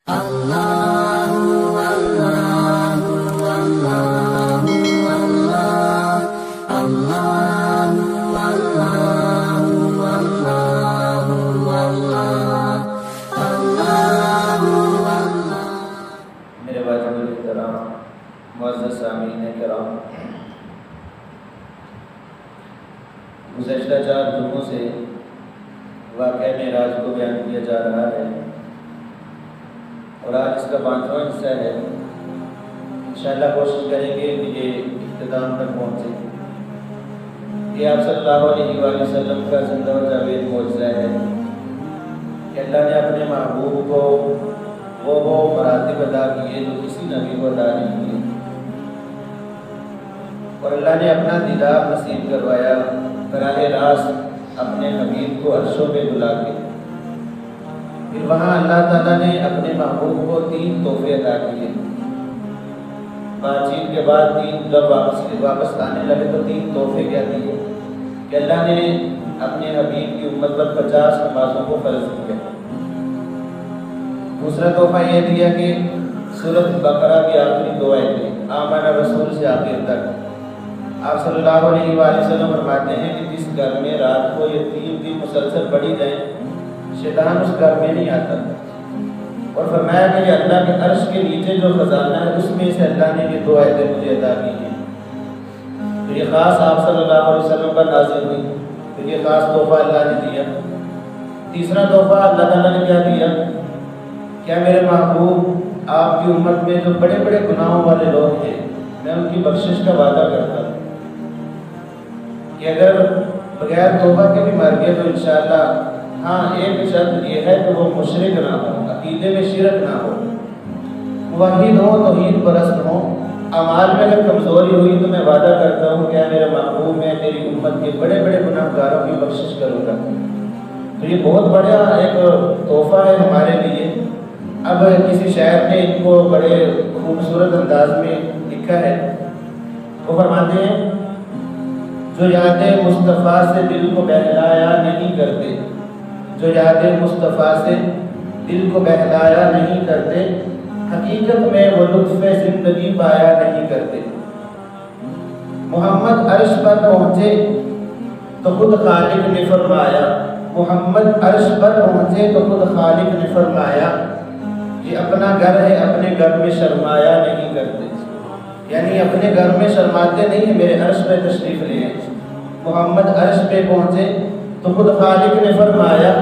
معزز سامعین کرام، گزشتہ 4 جمعوں سے واقعہ معراج کو بیان کیا جا رہا ہے اور آج اس کا 5واں حصہ ہے۔ انشاءاللہ کوشش کریں گے کہ یہ اختتام تک پہنچے۔ یہ آپ صلی اللہ علیہ وآلہ وسلم کا زندہ و جاوید معجزہ ہے کہ اللہ نے اپنے محبوب کو وہ مراتب ادا کیے جو کسی نبی کو ادا نہیں کیے، اور اللہ نے اپنا دیدار نصیب کروایا براہ راست اپنے حبیب کو عرشوں پہ بلا کے۔ پھر وہاں اللہ تعالیٰ نے اپنے محبوب کو 3 تحفے عطا کیے۔ بات چیت کے بعد 3 جب واپس آنے لگے تو 3 تحفے کیا دیے کہ اللہ نے اپنے حبیب کی امت پر 50 نمازوں کو فرض کیا۔ دوسرا تحفہ یہ دیا کہ سورۃ بقرہ کی آخری 2 آیتیں آمن رسول سے آخر تک آپ صلی اللہ علیہ وآلہ وسلم فرماتے ہیں کہ جس گھر میں رات کو یہ 3 دن مسلسل پڑھی جائیں شیطان اس گھر میں نہیں آتا، اور فرمایا کہ یہ اللہ کے عرش کے نیچے جو خزانہ ہے اس میں سے اللہ نے یہ 2 آیتیں مجھے عطا کی ہیں۔ تو یہ خاص آپ صلی اللہ علیہ وسلم پر نازل ہوئی، تو یہ خاص تحفہ اللہ نے دیا۔ تیسرا تحفہ اللہ تعالیٰ نے کیا دیا؟ کیا میرے محبوب آپ کی امت میں جو بڑے بڑے گناہوں والے لوگ ہیں میں ان کی بخشش کا وعدہ کرتا ہوں کہ اگر بغیر توبہ کے بھی مر گئے تو انشاءاللہ ہاں ایک شرط یہ ہے کہ وہ مشرک نہ ہو، عقیدے میں شرک نہ ہو، موحد ہو، توحید پرست ہو، اعمال میں اگر کمزوری ہوئی تو میں وعدہ کرتا ہوں کہ میرے محبوب میں تیری امت کے بڑے بڑے گناہ گاروں کی بخشش کروں گا۔ تو یہ بہت بڑا ایک تحفہ ہے ہمارے لیے۔ اب کسی شاعر نے ان کو بڑے خوبصورت انداز میں لکھا ہے، وہ فرماتے ہیں جو یاد مصطفیٰ سے دل کو بہلایا نہیں کرتے، جو یاد مصطفیٰ سے دل کو بہلایا نہیں کرتے، حقیقت میں وہ لطف زندگی پایا نہیں کرتے۔ محمد عرش پر پہنچے تو خود خالق نے فرمایا، محمد عرش پر پہنچے تو خود خالق نے فرمایا یہ اپنا گھر ہے، اپنے گھر میں شرمایا نہیں کرتے، یعنی اپنے گھر میں شرماتے نہیں ہیں، میرے عرش پہ تشریف لے آئے۔ محمد عرش پہ پہنچے تو خود خالق نے فرمایا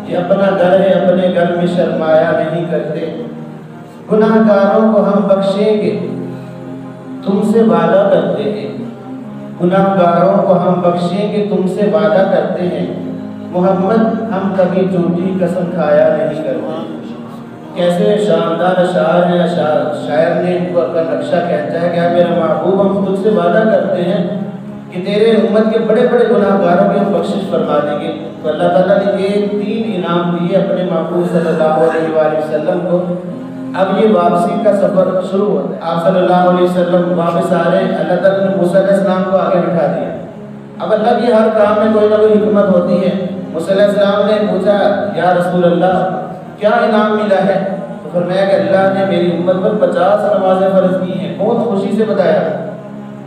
یہ اپنا گھر ہے، اپنے گھر میں شرمایا نہیں کرتے۔ گناہ گاروں کو ہم بخشیں گے تم سے وعدہ کرتے ہیں، گناہ گاروں کو ہم بخشیں گے تم سے وعدہ کرتے ہیں، محمد ہم کبھی جھوٹی قسم کھایا نہیں کرتے۔ کیسے شاندار اشعار ہیں، شاعر نے ان کو اپنا نقشہ کھینچا ہے کہ میرا محبوب ہم تجھ سے وعدہ کرتے ہیں کہ تیرے امت کے بڑے بڑے گناہ گاروں کی ہم بخشش فرما دیں گے۔ تو اللہ تعالیٰ نے یہ 3 انعام دیے اپنے محبوب صلی اللہ علیہ وآلہ وسلم کو۔ اب یہ واپسی کا سفر شروع ہوتا ہے، آپ صلی اللہ علیہ وسلم واپس آ رہے ہیں، اللہ تعالیٰ نے موسیٰ علیہ السلام کو آگے بٹھا دیا۔ اب اللہ کی ہر کام میں کوئی نہ کوئی حکمت ہوتی ہے۔ موسیٰ علیہ السلام نے پوچھا یا رسول اللہ کیا انعام ملا ہے؟ تو فرمایا کہ اللہ نے میری امت پر 50 نمازیں فرض کی ہیں، بہت خوشی سے بتایا۔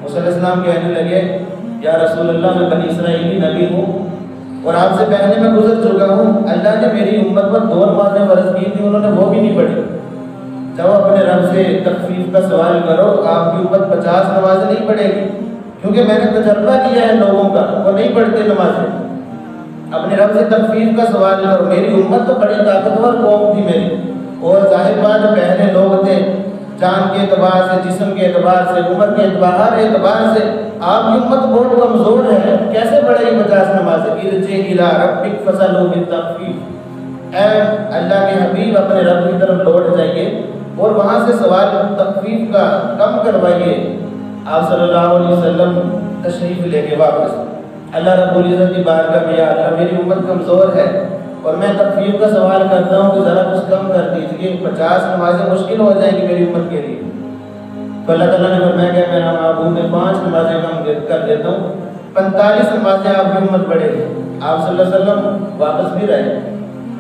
موسیٰ علیہ السلام کہنے لگے یا رسول اللہ میں بنی اسرائیلی نبی ہوں اور آپ سے پہلے میں گزر چکا ہوں، اللہ نے میری امت پر 2 نمازیں فرض کی تھی، انہوں نے وہ بھی نہیں پڑھی۔ جب اپنے رب سے تخفیف کا سوال کرو، آپ کی امت 50 نمازیں نہیں پڑھے گی، کیونکہ میں نے تجربہ کیا ہے لوگوں کا، وہ نہیں پڑھتے نمازیں۔ اپنے رب سے تخفیف کا سوال کرو، میری امت تو بڑی طاقتور قوم تھی میری، اور ظاہر بات جو پہلے لوگ تھے جان کے اعتبار سے، جسم کے اعتبار سے، عمر کے ہر اعتبار سے آپ کی امت بہت کمزور ہے، کیسے پڑھے گی 50 نمازیں؟ ارجع الی ربک فاسألہ بالتخفیف، اے اللہ کے حبیب اپنے رب کی طرف لوٹ جائیے اور وہاں سے سوال تخفیف کا کم کروائیے۔ آپ صلی اللہ علیہ وسلم تشریف لے کے واپس اللہ رب العزت کی بارگاہ میں، یا اللہ میری امت کمزور ہے اور میں تخفیف کا سوال کرتا ہوں کہ ذرا کچھ کم کر دیجیے، 50 نمازیں مشکل ہو جائیں گی میری امت کے لیے۔ تو اللہ تعالیٰ نے فرمایا کہ میرا محبوب میں 5 نمازیں کم کر دیتا ہوں، 45 نمازیں آپ کی امت پڑھے گی۔ آپ صلی اللہ علیہ وسلم واپس بھی رہے،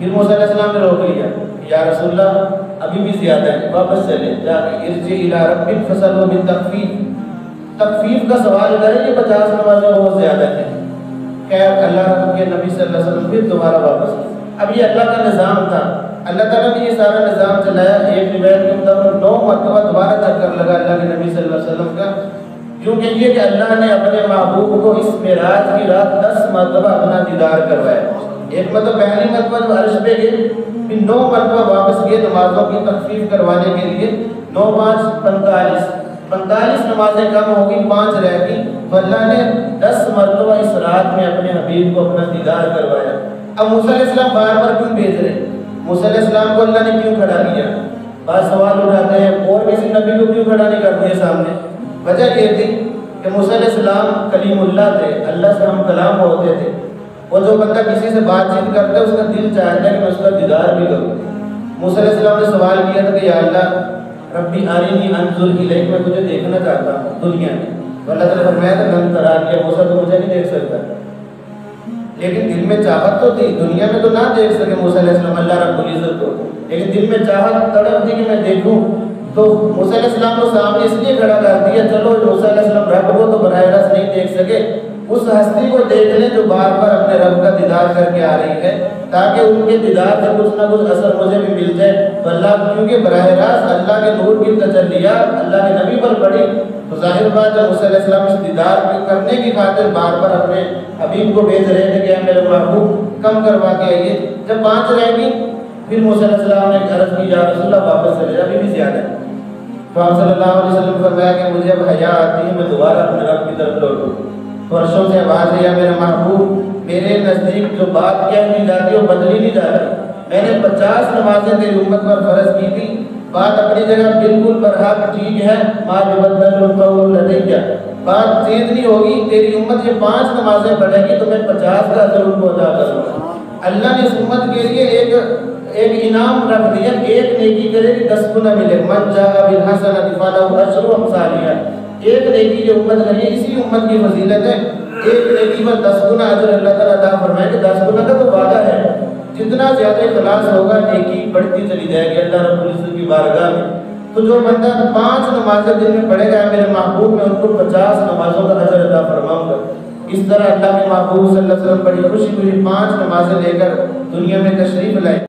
پھر موسیٰ علیہ السلام نے روک لیا، یا رسول اللہ ابھی بھی زیادہ ہے، واپس چلے جا کے ارجع الی ربک فاسألہ بالتخفیف، تخفیف کا سوال کریں، یہ 50 نمازیں بہت زیادہ ہیں۔ خیر اللہ کے نبی صلی اللہ علیہ وسلم پھر دوبارہ واپس، اب یہ اللہ کا نظام تھا، اللہ تعالیٰ نے یہ سارا نظام چلایا۔ ایک روایت کے مطابق 9 مرتبہ دوبارہ چکر لگا اللہ کے نبی صلی اللہ علیہ وسلم کا، کیونکہ یہ کہ اللہ نے اپنے محبوب کو اس معراج کی رات 10 مرتبہ اپنا دیدار کروایا۔ ایک مرتبہ پہلی مرتبہ جو عرش پہ گئے، پھر 9 مرتبہ واپس گئے نمازوں کی تخفیف کروانے کے لیے، 9 5 45 نمازیں کم ہو گئی، 5 رہ گئی، تو اللہ نے 10 مرتبہ اس رات میں اپنے حبیب کو اپنا دیدار کروایا۔ اب موسیٰ علیہ السلام بار بار کیوں بھیج رہے؟ موسیٰ علیہ السلام کو اللہ نے کیوں کھڑا کیا؟ بعض سوال اٹھاتے ہیں اور کسی نبی کو کیوں کھڑا نہیں کر دیا سامنے؟ وجہ یہ تھی کہ موسیٰ علیہ السلام کلیم اللہ تھے، اللہ سے ہم کلام ہوتے تھے، وہ جو بندہ کسی سے بات چیت کرتا ہے اس کا دل چاہتا ہے کہ میں اس کا دیدار بھی کروں۔ موسیٰ علیہ السلام نے سوال کیا تھا کہ یا اللہ ربی ارنی انظر الیک، میں تجھے دیکھنا چاہتا ہوں دنیا میں، تو اللہ تعالیٰ نے فرمایا تھا لن ترانی، موسیٰ تو مجھے نہیں دیکھ سکتا، لیکن دل میں چاہت تو تھی، دنیا میں تو نہ دیکھ سکے موسیٰ علیہ السلام اللہ رب العزت کو، لیکن دل میں چاہت تڑپ تھی کہ میں دیکھوں، تو موسیٰ علیہ السلام کو سامنے اس لیے کھڑا کر دیا، چلو موسیٰ علیہ السلام رب کو تو براہ راست نہیں دیکھ سکے، اس ہستی کو دیکھ لیں جو بار بار اپنے رب کا دیدار کر کے آ رہی ہے، تاکہ ان کے دیدار سے کچھ نہ کچھ اثر مجھے بھی مل جائے۔ تو اللہ کیونکہ براہ راست اللہ کے نور کی تجلیات اللہ کے نبی پر پڑی، تو ظاہر بات ہے موسیٰ علیہ السلام اس دیدار کرنے کی خاطر بار بار اپنے حبیب کو بھیج رہے تھے کہ میرے محبوب کم کروا کے آئیے۔ جب 5 رہ گئی پھر موسیٰ علیہ السلام نے عرض کی یا رسول اللہ واپس چلے جا، ابھی بھی زیادہ ہے۔ تو آپ صلی اللہ علیہ وسلم فرمایا کہ مجھے اب حیا آتی ہے، میں دوبارہ اپنے رب کی طرف لوٹوں، فرشوں سے آواز ہے یا میرے محبوب میرے نزدیک جو بات کہی جاتی ہے وہ بدلی نہیں جاتی، میں نے 50 نمازیں تیری امت پر فرض کی تھی، بات اپنی جگہ بالکل برحق ٹھیک ہے، ما یبدل القول لدی، بات چینج نہیں ہوگی، تیری امت یہ 5 نمازیں پڑھے گی تو میں 50 کا اجر ان کو ادا کروں گا۔ اللہ نے اس امت کے لیے ایک انعام رکھ دیا، ایک نیکی کرے گی 10 گنا ملے، من جاء بالحسنۃ فلہ عشر امثالها، ایک نیکی جو امت کری اسی امت کی فضیلت ہے، ایک نیکی پر 10 گنا اجر اللہ تعالیٰ عطا فرمائے کہ 10 گنا کا تو وعدہ ہے، جتنا زیادہ اخلاص ہوگا نیکی بڑھتی چلی جائے گی اللہ رب العزت کی بارگاہ میں۔ تو جو بندہ 5 نمازیں دن میں پڑھے گا میرے محبوب میں ان کو 50 نمازوں کا اجر عطا فرماؤں گا۔ اس طرح اللہ کے محبوب صلی اللہ علیہ وسلم بڑی خوشی خوشی 5 نمازیں لے کر دنیا میں تشریف لائے۔